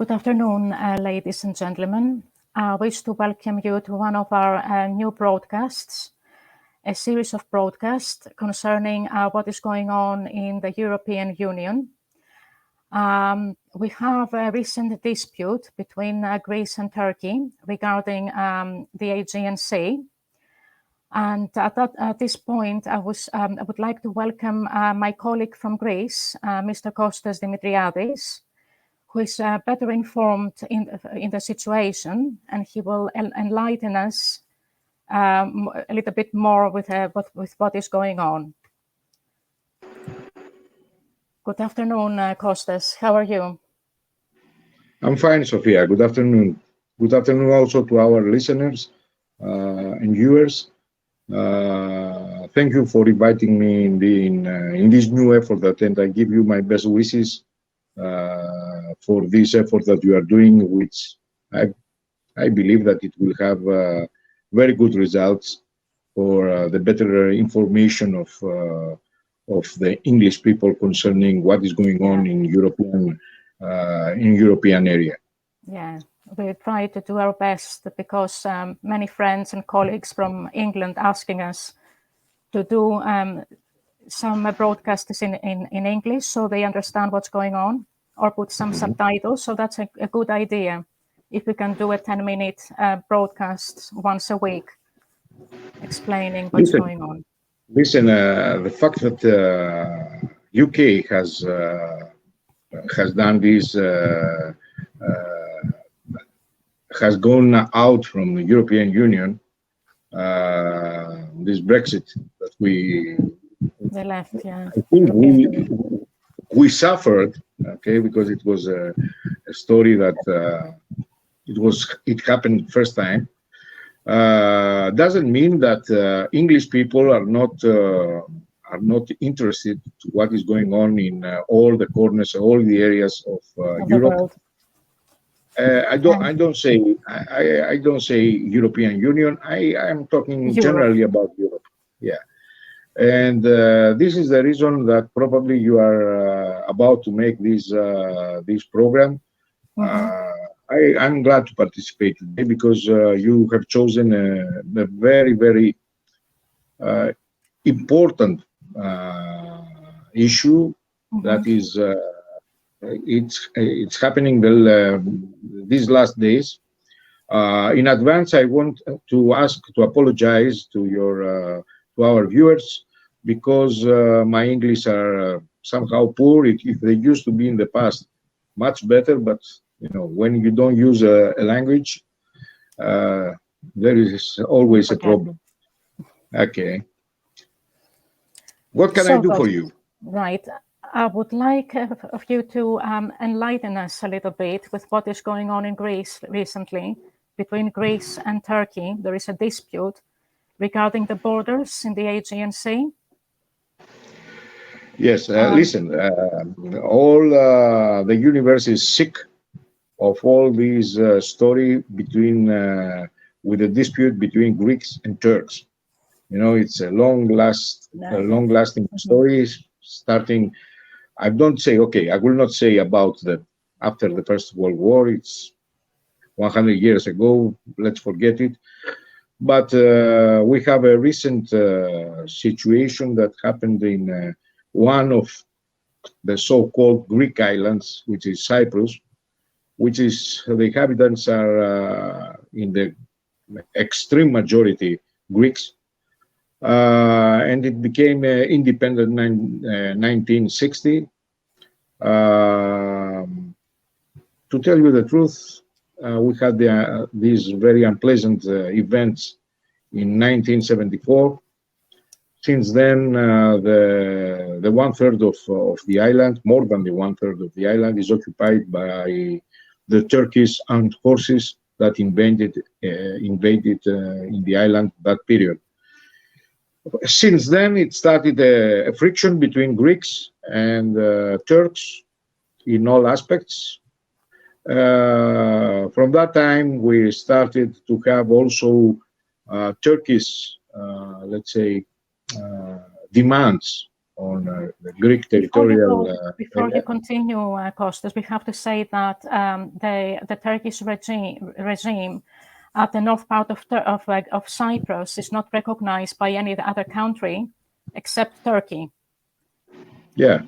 Good afternoon, ladies and gentlemen. I wish to welcome you to one of our new broadcasts, a series of broadcasts concerning what is going on in the European Union. We have a recent dispute between Greece and Turkey regarding the Aegean Sea. And at this point, I would like to welcome my colleague from Greece, Mr. Kostas Dimitriadis, who is better informed in the situation, and he will enlighten us a little bit more with what is going on. Good afternoon, Kostas. How are you? I'm fine, Sophia. Good afternoon. Good afternoon also to our listeners and viewers. Thank you for inviting me in this new effort, and I give you my best wishes for this effort that you are doing, which I believe that it will have very good results for the better information of the English people concerning what is going on in European area. Yeah, we try to do our best because many friends and colleagues from England asking us to do some broadcasts in English so they understand what's going on, or put some subtitles. So that's a good idea if we can do a 10-minute broadcast once a week explaining what's going on. Listen, the fact that UK has done this, has gone out from the European Union, this Brexit that they left, yeah. I think we suffered, okay, because it was a story that it happened first time. Doesn't mean that English people are not interested to what is going on in all the corners, all the areas of Europe. I don't say European Union. I am talking generally about Europe. Yeah, and this is the reason that probably you are about to make this program. I'm glad to participate today because you have chosen a very, very important issue that is it's happening these last days. In advance, I want to apologize to our viewers because my English are somehow poor. If they used to be in the past much better, but you know, when you don't use a language, there is always a problem. Okay. What can I do for you? Right. I would like of you to enlighten us a little bit with what is going on in Greece recently. Between Greece and Turkey, there is a dispute regarding the borders in the Aegean Sea. Yes, listen, all the universe is sick of all these story with the dispute between Greeks and Turks. You know, it's a long-lasting story starting. I will not say about after the First World War. It's 100 years ago. Let's forget it. But we have a recent situation that happened in one of the so-called Greek islands, which is Cyprus, which is the inhabitants are in the extreme majority Greeks, and it became independent in 1960. To tell you the truth, we had these very unpleasant events in 1974. Since then, the 1/3 of the island, more than the 1/3 of the island, is occupied by the Turkish armed forces that invaded in the island that period. Since then, it started a friction between Greeks and Turks in all aspects. From that time, we started to have also Turkish, let's say, demands on the Greek territorial. Before you continue, Kostas, we have to say that the Turkish regime at the north part of Cyprus is not recognized by any other country except Turkey. Yeah,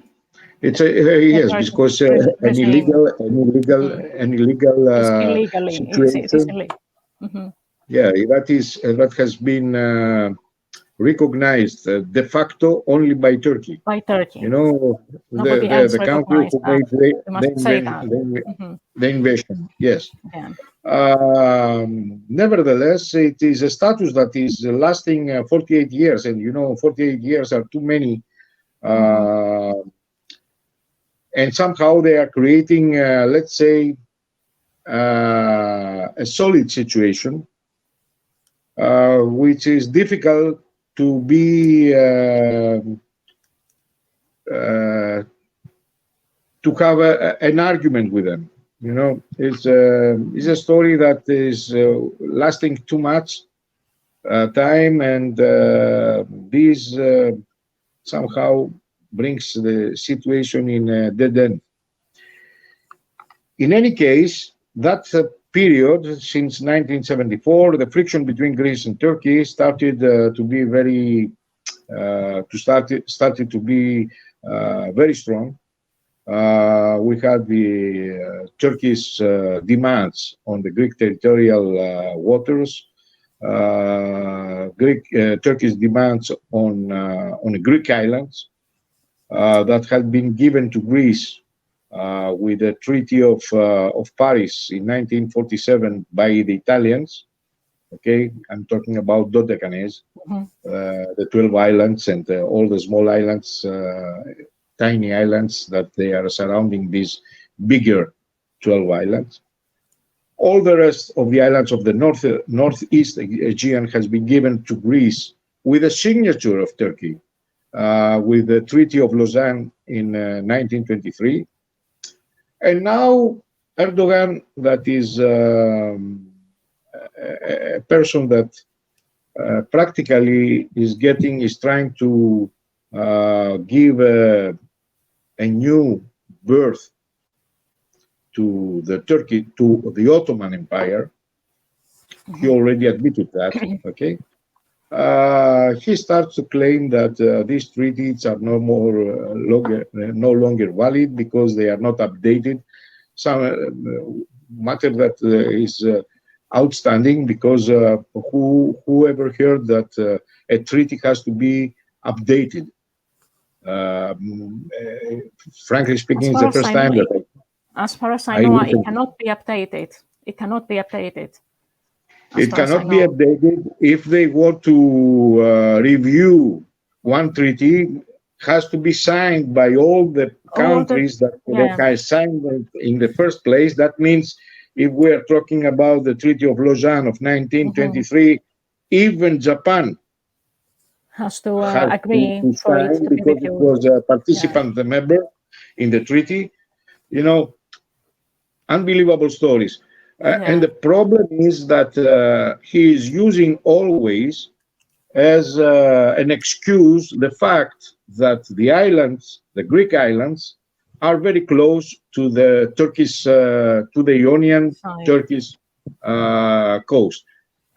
it's yes, because an illegal situation. Yeah, that has been recognized de facto only by Turkey. By Turkey. You know, the country who made the invasion. Yes. Yeah. Nevertheless, it is a status that is lasting 48 years, and you know, 48 years are too many. And somehow they are creating, let's say, a solid situation, which is difficult to be to have an argument with them. You know, it's a story that is lasting too much time, and this somehow brings the situation in a dead end. In any case, that period, since 1974, the friction between Greece and Turkey started to be very started to be very strong. We had the Turkish demands on the Greek territorial waters, Turkish demands on the Greek islands that had been given to Greece with the Treaty of Paris in 1947 by the Italians. Okay, I'm talking about Dodecanese, the 12 islands and all the small islands, tiny islands that they are surrounding these bigger 12 islands. All the rest of the islands of the northeast Aegean has been given to Greece with a signature of Turkey, with the Treaty of Lausanne in 1923. And now Erdogan, that is a person that practically is trying to give a new birth to the Ottoman Empire. He already admitted that. Okay, he starts to claim that these treaties are no longer valid because they are not updated. Some matter that is outstanding, because whoever heard that a treaty has to be updated? Frankly speaking, it's the first time that as far as I know, it cannot be updated. It cannot be updated. It cannot be updated. If they want to review one treaty, has to be signed by all the countries that have signed it in the first place. That means if we are talking about the Treaty of Lausanne of 1923, even Japan has to agree for it to be because it was a participant member in the treaty. You know, unbelievable stories. And the problem is that he is using always as an excuse the fact that the islands, the Greek islands, are very close to the Turkish, to the Ionian Turkish coast.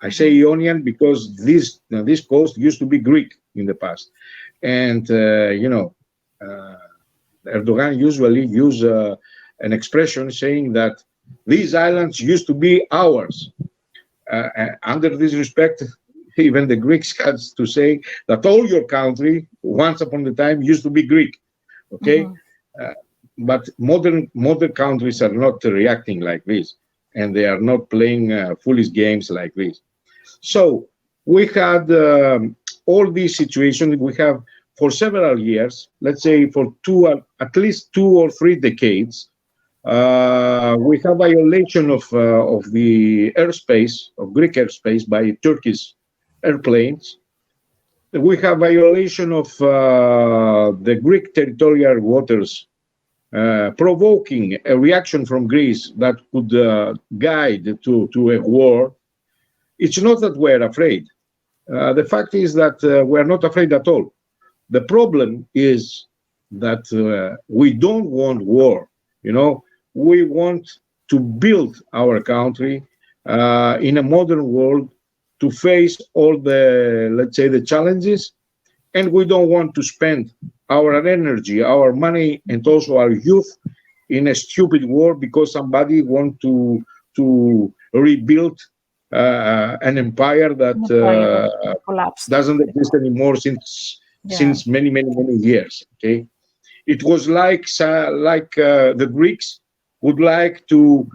I say Ionian because this coast used to be Greek in the past. And, you know, Erdogan usually use an expression saying that these islands used to be ours. Under this respect, even the Greeks had to say that all your country, once upon a time, used to be Greek. Okay, but modern countries are not reacting like this, and they are not playing foolish games like this. So we had all these situations. We have for several years, let's say for at least 2 or 3 decades. We have violation of the airspace, of Greek airspace, by Turkish airplanes. We have violation of the Greek territorial waters, provoking a reaction from Greece that could guide to a war. It's not that we're afraid. The fact is that we're not afraid at all. The problem is that we don't want war. We want to build our country in a modern world to face all the, let's say, the challenges, and we don't want to spend our energy, our money, and also our youth in a stupid war because somebody wants to rebuild an empire that collapsed. Doesn't exist anymore since many years. Okay, it was like the Greeks would like to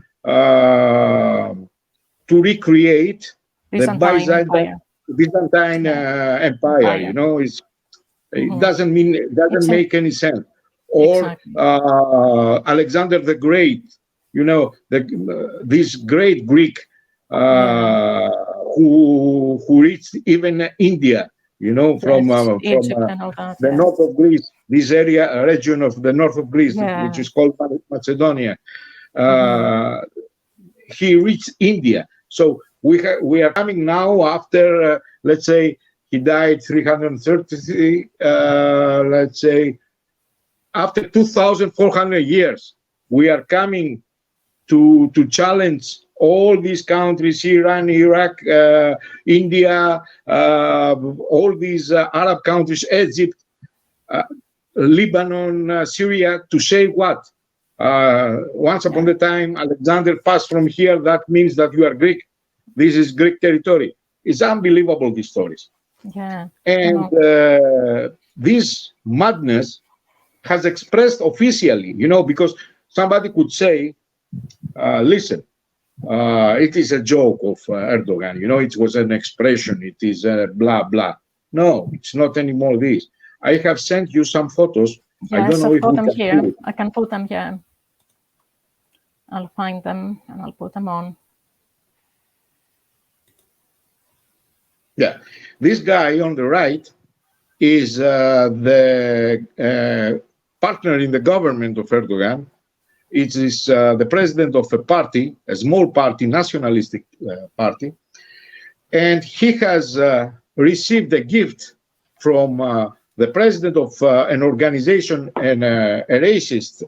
recreate Byzantine Empire. It doesn't make any sense. Or Alexander the Great, this great Greek who reached even India, from the north of Greece, this region of the north of Greece, which is called Macedonia. He reached India. So we are coming now after, let's say, he died 330, let's say, after 2,400 years. We are coming to challenge all these countries, Iran, Iraq, India, all these Arab countries, Egypt, Lebanon, Syria, to say what? Once upon a time, Alexander passed from here. That means that you are Greek. This is Greek territory. It's unbelievable, these stories. Yeah. And this madness has expressed officially, because somebody could say, listen, it is a joke of Erdogan, it was an expression, it is blah, blah. No, it's not anymore this. I have sent you some photos. Yes, I don't know if them here. I can put them here. I'll find them and I'll put them on. Yeah, this guy on the right is the partner in the government of Erdogan. It is the president of a party, a small party, nationalistic party, and he has received a gift from the president of an organization, a racist,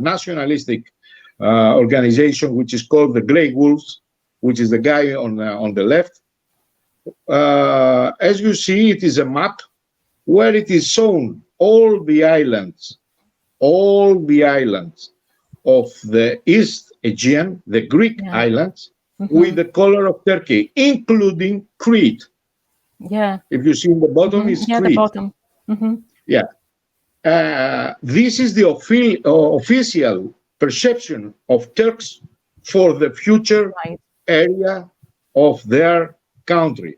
nationalistic organization, which is called the Grey Wolves, which is the guy on the left. As you see, it is a map where it is shown all the islands of the East Aegean, the Greek islands, with the color of Turkey, including Crete. Yeah. If you see in the bottom, is Crete. The bottom. Yeah. This is the official perception of Turks for the future area of their country.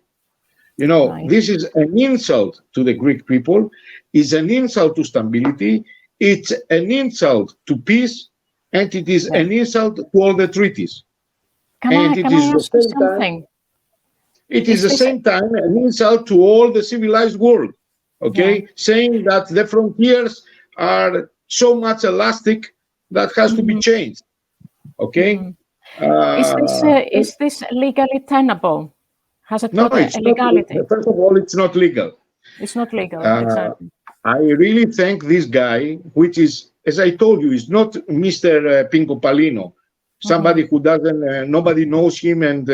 This is an insult to the Greek people, it's an insult to stability, it's an insult to peace, and it is an insult to all the treaties. Can I ask you something? It is the same time an insult to all the civilized world, saying that the frontiers are so much elastic that has to be changed. Is this legally tenable? Has it got a legality? First of all, it's not legal. It's not legal, exactly. I really thank this guy, which is, as I told you, is not Mr. Pinko Palino, somebody who doesn't, nobody knows him and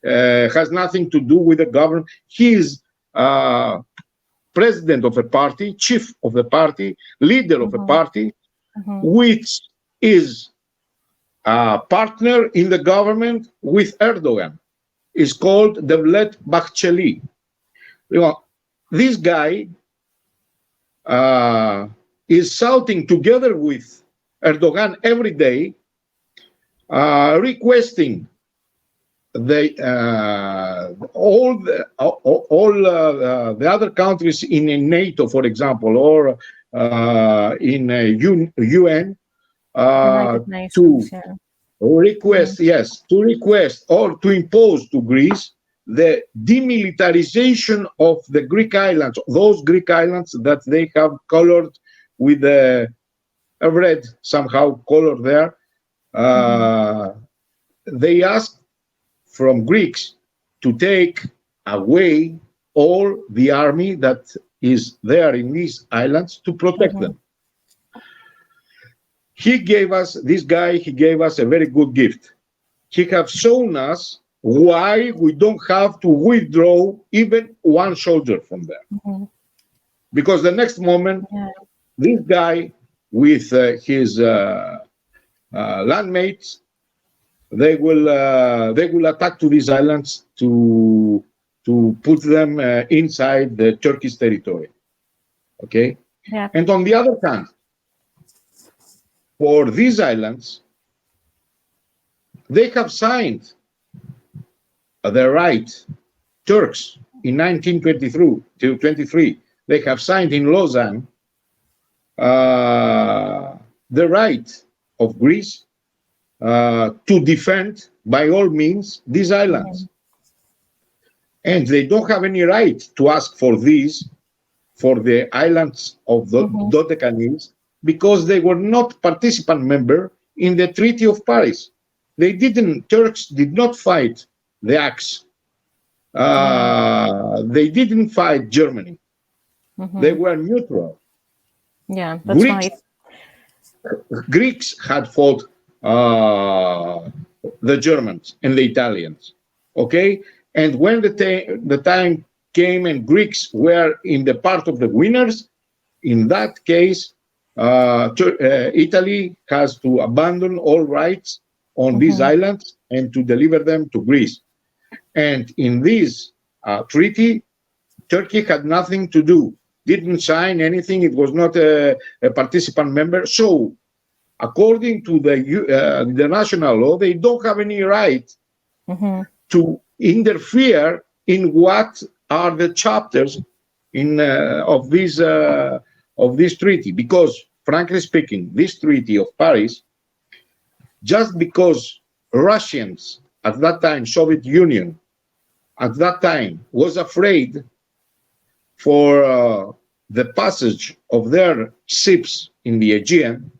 has nothing to do with the government. He is president of a party, chief of the party, leader of a party, which is a partner in the government with Erdogan. Is called Devlet Bahçeli. This guy is shouting together with Erdogan every day, requesting all the other countries in NATO, for example, or in UN, to request or to impose to Greece the demilitarization of the Greek islands, those Greek islands that they have colored with a red somehow color there. They asked from Greeks to take away all the army that is there in these islands to protect them. He gave us, this guy, he gave us a very good gift. He has shown us why we don't have to withdraw even one soldier from there. Because the next moment, this guy with his landmates, they will attack to these islands to put them inside the Turkish territory. Okay? Yeah. And on the other hand, for these islands, they have signed the right, Turks, in 1923, they have signed in Lausanne the right of Greece to defend, by all means, these islands. And they don't have any right to ask for these, for the islands of the Dodecanese, because they were not participant member in the Treaty of Paris. Turks did not fight the Axis. They didn't fight Germany. They were neutral. Yeah, that's right. Greeks had fought the Germans and the Italians. Okay? And when the time came and Greeks were in the part of the winners, in that case, Italy has to abandon all rights on these islands and to deliver them to Greece. And in this treaty, Turkey had nothing to do, didn't sign anything. It was not a participant member. So, according to the international law, they don't have any right to interfere in what are the chapters of this treaty. Because, frankly speaking, this Treaty of Paris, just because Russians at that time, Soviet Union, at that time was afraid for the passage of their ships in the Aegean,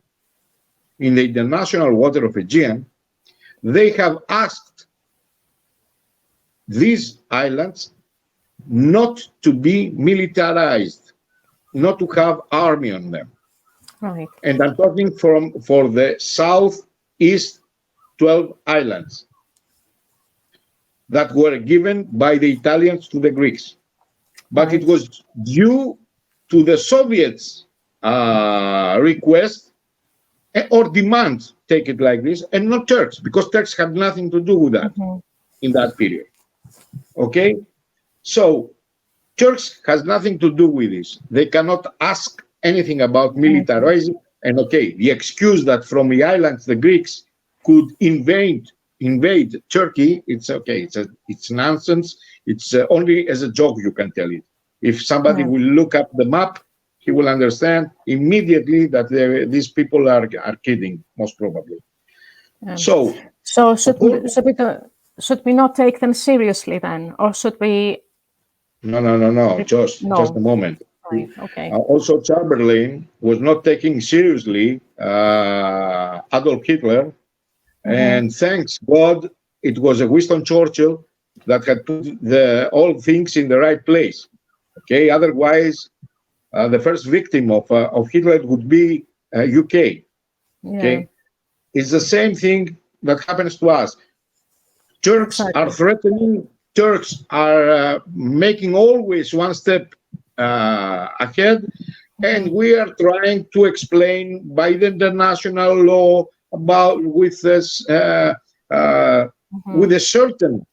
in the international water of Aegean, they have asked these islands not to be militarized, not to have army on them. Right. And I'm talking for the southeast 12 islands that were given by the Italians to the Greeks. But it was due to the Soviets' request or demand, take it like this, and not Turks, because Turks had nothing to do with that in that period. Okay? So, Turks has nothing to do with this. They cannot ask anything about militarizing. And okay, the excuse that from the islands the Greeks could invade Turkey, it's okay. It's nonsense. It's only as a joke you can tell it. If somebody will look up the map, he will understand immediately that these people are kidding, most probably. So should we not take them seriously then, or should we? No. Just a moment. Right. Okay. Also, Chamberlain was not taking seriously Adolf Hitler. And thanks God, it was a Winston Churchill that had put all things in the right place. Okay, otherwise, the first victim of Hitler would be UK. Okay, it's the same thing that happens to us. Turks are threatening. Turks are making always one step ahead, and we are trying to explain by the international law about with this with a certain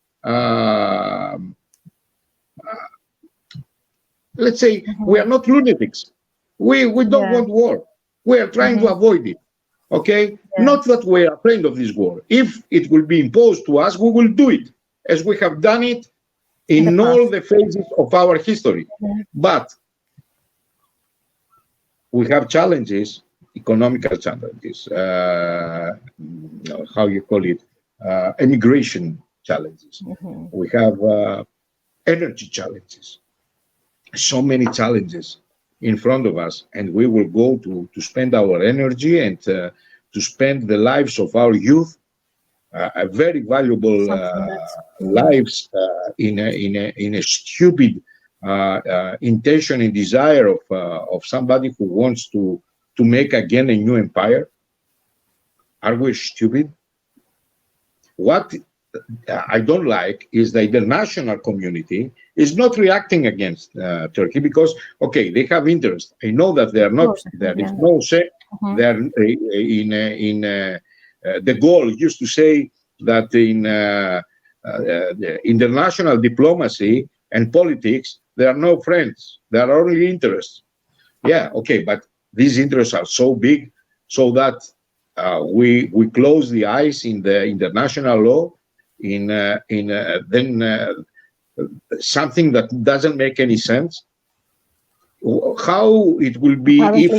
let's say we are not lunatics. We don't want war. We are trying to avoid it. Okay, not that we are afraid of this war. If it will be imposed to us, we will do it as we have done it in all the phases of our history. But we have challenges. Economical challenges, how you call it, immigration challenges. We have energy challenges. So many challenges in front of us, and we will go to spend our energy and to spend the lives of our youth, very valuable lives in a stupid intention and desire of somebody who wants to make again a new empire? Are we stupid? What I don't like is the international community is not reacting against Turkey because, okay, they have interest. I know that they are not. There is no say. They are in the goal used to say that in the international diplomacy and politics there are no friends. There are only interests. Yeah, okay, but these interests are so big, so that we close the eyes in the international law then something that doesn't make any sense. How it will be if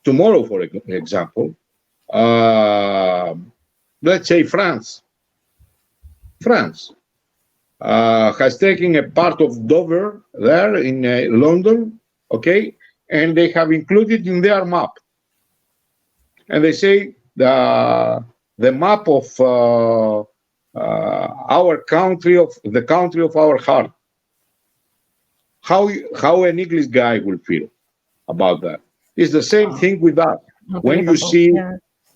tomorrow, for example, let's say France has taken a part of Dover there in London, okay, and they have included in their map, and they say the map of our country, of the country of our heart. How an English guy will feel about that? It's the same thing with us. When you see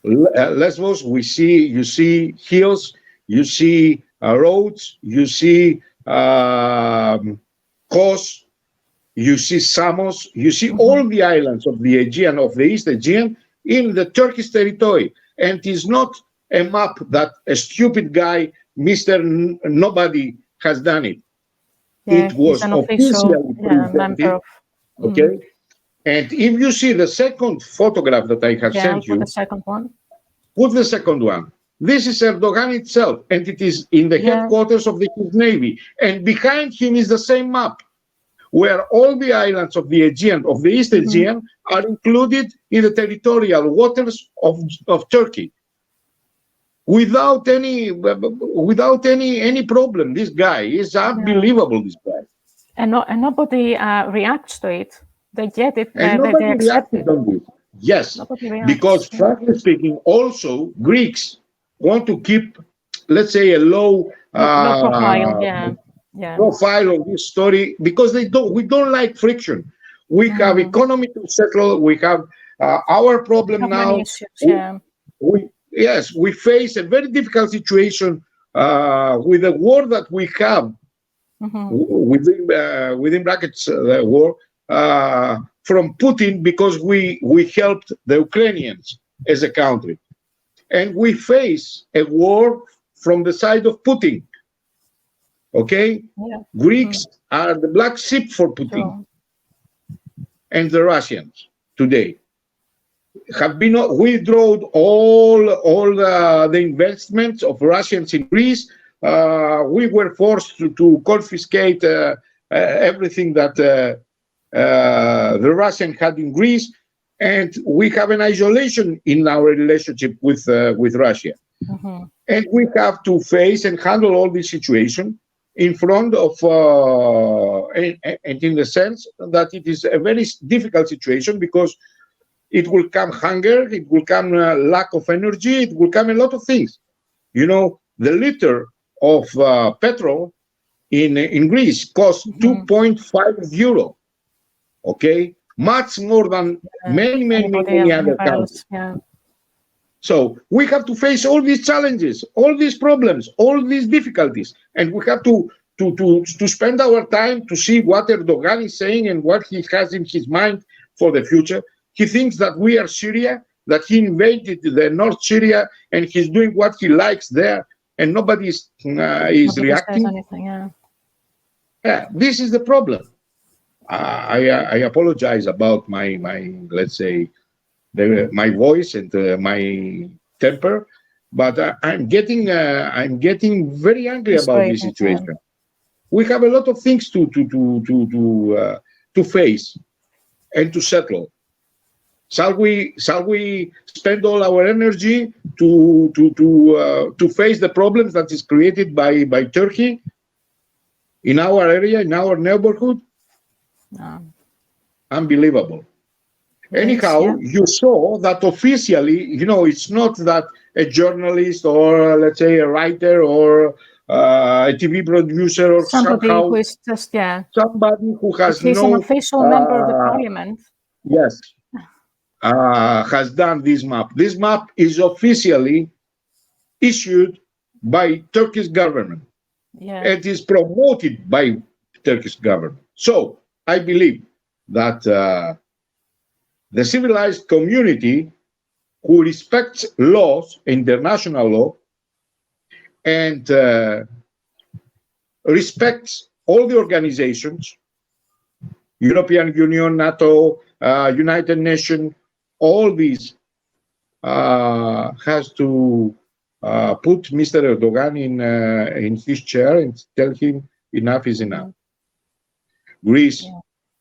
Lesbos, you see hills, you see roads, you see Kos, you see Samos, you see all the islands of the Aegean, of the East Aegean, in the Turkish territory. And it is not a map that a stupid guy, Mr. Nobody, has done it. Yeah, it was officially presented. Okay. And if you see the second photograph that I have sent you, the second one. Put the second one. This is Erdogan itself, and it is in the headquarters of the Navy. And behind him is the same map, where all the islands of the Aegean, of the East Aegean, are included in the territorial waters of Turkey. Without any problem. This guy is unbelievable. This guy. And nobody reacts to it. They get it. And nobody reacted on this. Yes, because frankly speaking, also Greeks want to keep, let's say, a low profile, profile of this story, because we don't like friction. We have economy to settle. We have our problem now. We face a very difficult situation with the war that we have within brackets, the war from Putin, because we helped the Ukrainians as a country, and we face a war from the side of Putin. Okay, Greeks are the black sheep for Putin, and the Russians today have been withdrawn all the investments of Russians in Greece. We were forced to confiscate everything that the Russian had in Greece, and we have an isolation in our relationship with Russia. And we have to face and handle all this situation in front of, and in the sense that it is a very difficult situation, because it will come hunger, it will come lack of energy, it will come a lot of things. You know, the liter of petrol in Greece costs 2.5 euro. Okay, much more than many other countries. So we have to face all these challenges, all these problems, all these difficulties, and we have to spend our time to see what Erdogan is saying and what he has in his mind for the future. He thinks that we are Syria, that he invaded the North Syria, and he's doing what he likes there, and nobody is reacting. This is the problem. I apologize about my let's say my voice and my temper, but I'm getting very angry about this situation. We have a lot of things to face and to settle. Shall we spend all our energy to face the problems that is created by Turkey in our area, in our neighborhood? No. Unbelievable. Anyhow, you saw that officially, you know, it's not that a journalist or, let's say, a writer or a TV producer, or Somebody somehow who is just, somebody who has he's an no official member of the parliament. yes, has done this map. This map is officially issued by Turkish government. Yeah. It is promoted by Turkish government. So I believe that the civilized community who respects laws, international law, and respects all the organizations, European Union, NATO, United Nations, all these has to put Mr. Erdogan in his chair and tell him enough is enough. Greece,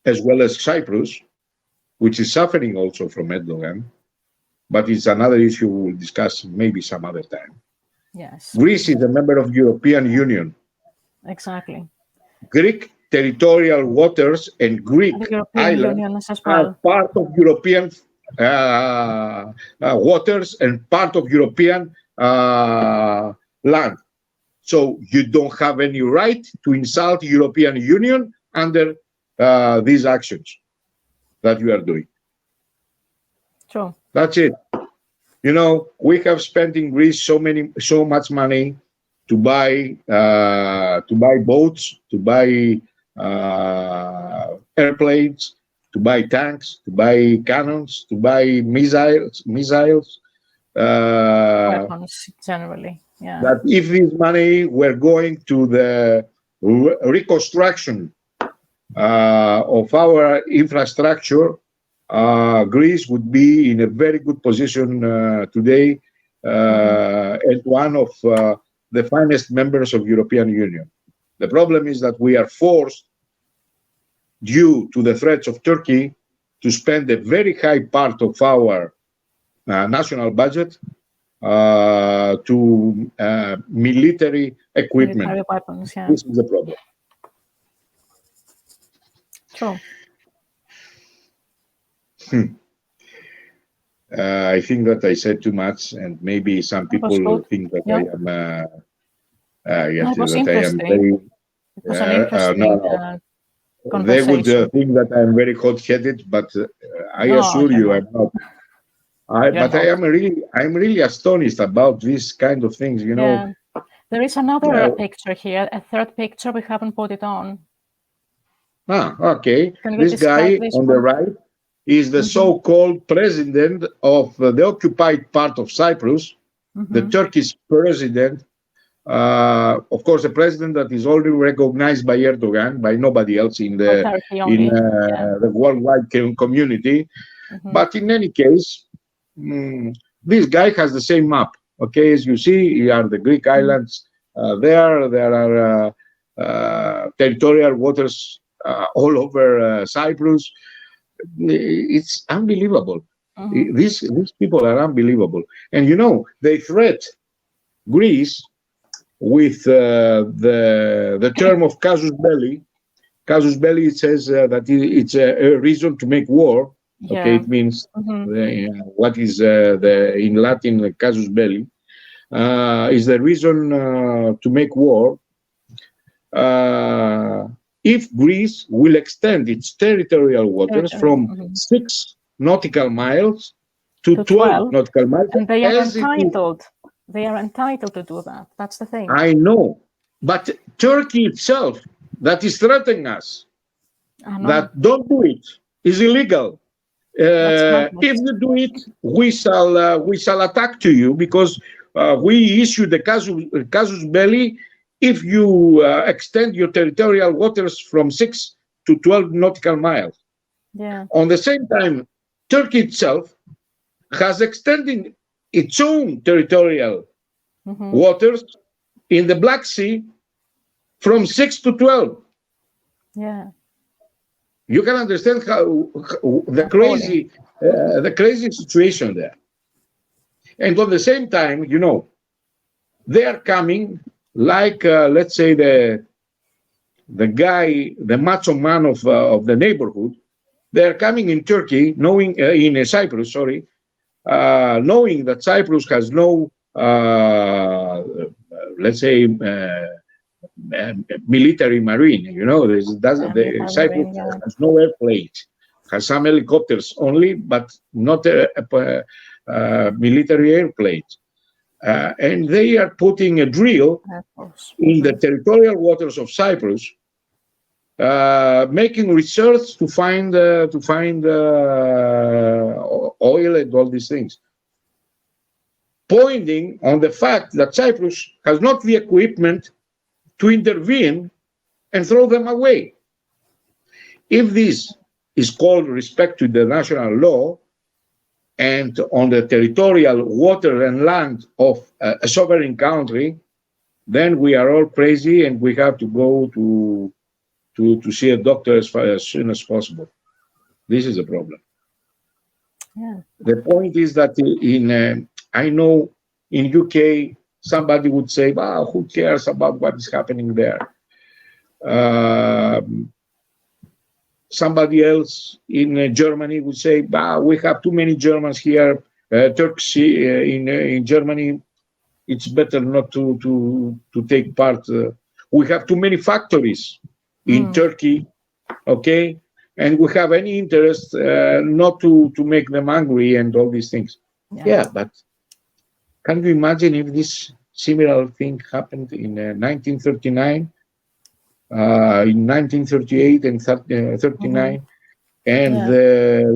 as well as Cyprus, which is suffering also from Erdogan, but it's another issue we'll discuss maybe some other time. Yes. Greece is a member of European Union. Exactly. Greek territorial waters and Greek islands are part of European waters and part of European land. So you don't have any right to insult the European Union under these actions that you are doing. Sure. That's it. You know, we have spent in Greece so much money to buy boats, to buy airplanes, to buy tanks, to buy cannons, to buy missiles. Weapons generally. Yeah. That if this money were going to the reconstruction of our infrastructure, Greece would be in a very good position today and one of the finest members of European Union. The problem is that we are forced, due to the threats of Turkey, to spend a very high part of our national budget to military equipment. Military weapons, yeah. This is the problem. Sure. I think that I said too much, and maybe some people think that I am. That was that interesting. I am very. It was an interesting conversation. They would think that I am very hot-headed, but I assure you, I'm not. I'm really astonished about these kind of things. You know. There is another picture here, a third picture. We haven't put it on. Okay. This guy on the right is the so-called president of the occupied part of Cyprus, the Turkish president. Of course, a president that is already recognized by Erdogan, by nobody else in the worldwide community. But in any case, this guy has the same map. Okay, as you see, here are the Greek islands. There are territorial waters all over Cyprus. It's unbelievable. These people are unbelievable. And you know, they threat Greece with the term of casus belli. Casus belli, it says that it's a reason to make war. Okay, it means what is in Latin casus belli is the reason to make war. If Greece will extend its territorial waters from 6 nautical miles to 12 nautical miles, and they are entitled. They are entitled to do that. That's the thing. I know, but Turkey itself, that is threatening us, that don't do it, is illegal. If you do it, we shall attack to you because we issue the casus belli. If you extend your territorial waters from 6 to 12 nautical miles. On the same time, Turkey itself has extended its own territorial waters in the Black Sea from 6 to 12. You can understand how the crazy situation there. And at the same time, you know, they are coming like let's say the guy, the macho man of the neighborhood. They are coming in Turkey, knowing in Cyprus, sorry, knowing that Cyprus has no, let's say, military marine. You know, Cyprus Marine, yeah. has no airplanes, has some helicopters only, but not military airplanes. And they are putting a drill Of course. in the territorial waters of Cyprus, making research to find oil and all these things, pointing on the fact that Cyprus has not the equipment to intervene and throw them away. If this is called respect to the national law and on the territorial water and land of a sovereign country, then we are all crazy and we have to go to see a doctor as soon as possible. This is the problem. Yeah. The point is that I know in UK somebody would say, "Well, who cares about what is happening there?" Somebody else in Germany would say, "Bah, we have too many Germans here. Turks in Germany, it's better not to take part. We have too many factories in Turkey, okay, and we have any interest not to make them angry and all these things." Yeah, but can you imagine if this similar thing happened in 1939? In 1938 and 39, and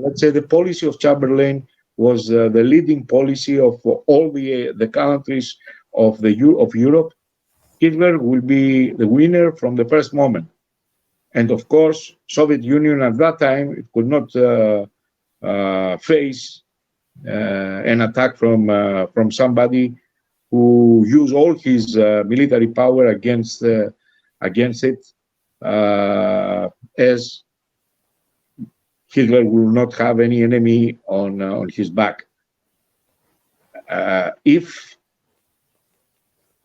let's say the policy of Chamberlain was the leading policy of all the countries of Europe. Hitler will be the winner from the first moment, and of course, Soviet Union at that time it could not face an attack from somebody who used all his military power against it, as Hitler will not have any enemy on his back. If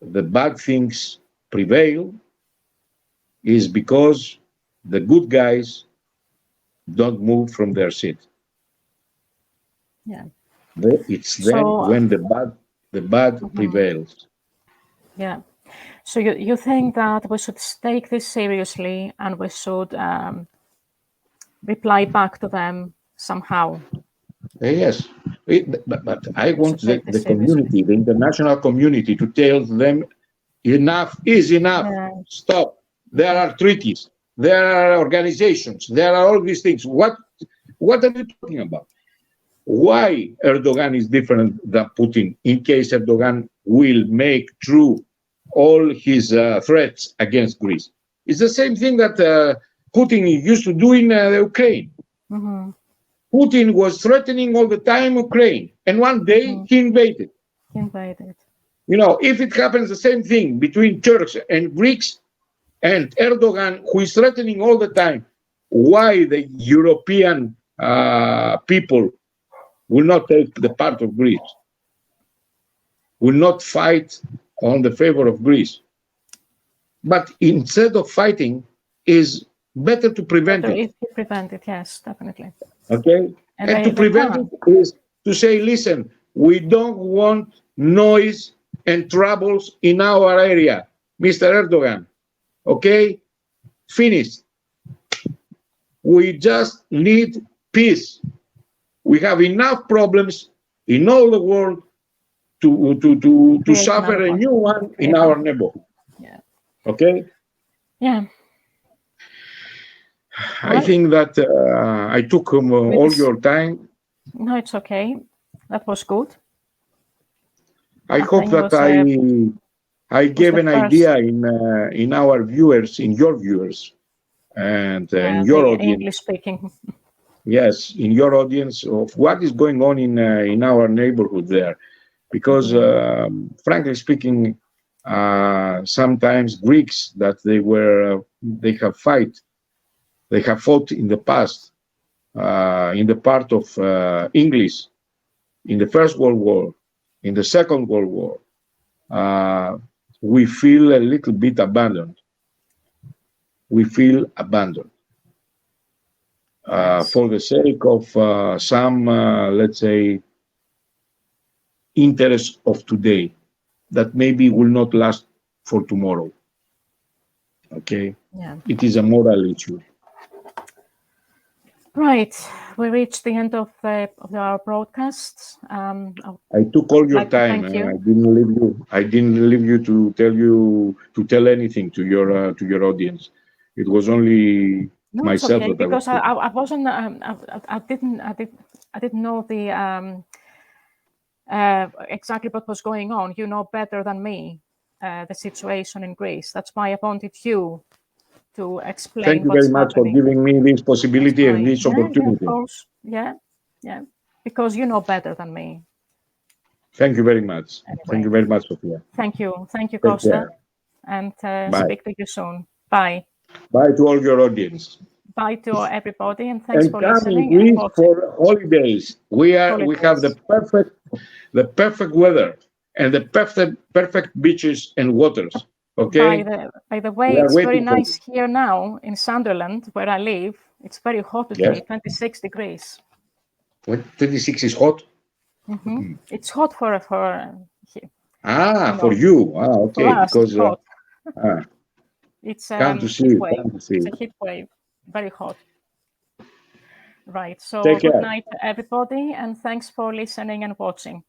the bad things prevail, is because the good guys don't move from their seat. Yeah. It's then when the bad prevails. Yeah. So you think that we should take this seriously and we should reply back to them somehow? Yes, but I want the community, the international community, to tell them enough is enough. Yeah. Stop. There are treaties. There are organizations. There are all these things. What are you talking about? Why Erdogan is different than Putin in case Erdogan will make true all his threats against Greece? It's the same thing that Putin used to do in Ukraine. Putin was threatening all the time Ukraine, and one day he invaded. You know, if it happens the same thing between Turks and Greeks and Erdogan, who is threatening all the time, why the European people will not take the part of Greece, will not fight on the favor of Greece? But instead of fighting, is better to prevent it. If you prevent it, yes, definitely. Okay, and to prevent it is to say, listen, we don't want noise and troubles in our area, Mr. Erdogan. Okay, finished. We just need peace. We have enough problems in all the world to suffer a new one in our neighborhood. Yeah. Okay. Yeah. I think that I took all your time. No, it's okay. That was good. I hope that I gave an idea in our viewers, in your viewers, and in your audience. English speaking. Yes, in your audience of what is going on in our neighborhood there, because frankly speaking, sometimes Greeks that they have fought in the past in the part of English in the First World War, in the Second World War. We feel a little bit abandoned. We feel abandoned for the sake of some, let's say, interests of today that maybe will not last for tomorrow. Okay, Yeah. it is a moral issue. Right. We reached the end of our broadcast. I took all your like to time. thank you. I didn't leave you. I didn't leave you to tell anything to your audience. It was only No, it's myself okay that I was. because I wasn't. I didn't know the exactly what was going on. You know better than me the situation in Greece. That's why I wanted you to explain Thank you what's very much for happening. giving me this That's possibility and why. this Yeah, yeah, of opportunity. course. Yeah, yeah. Because you know better than me. Thank you very much. Thank Anyway, you very much, Sofia. thank you, Take Costa, care. and Bye. speak to you soon. Bye. Bye to all your audience. Bye to everybody, and thanks And for come in listening and Greece watching. for holidays. We have Holidays. the perfect weather and the perfect beaches and waters. Okay, By the we way, are it's very waiting for you. nice here now in Sunderland, where I live. It's very hot Yes, today, 26 degrees. 26 is hot. It's hot for For you. for Okay, us. It's because hot. ah, It's come to heat see, wave. come to see. It's a heat wave. Very hot. Right. So Take good care. night, everybody, and thanks for listening and watching.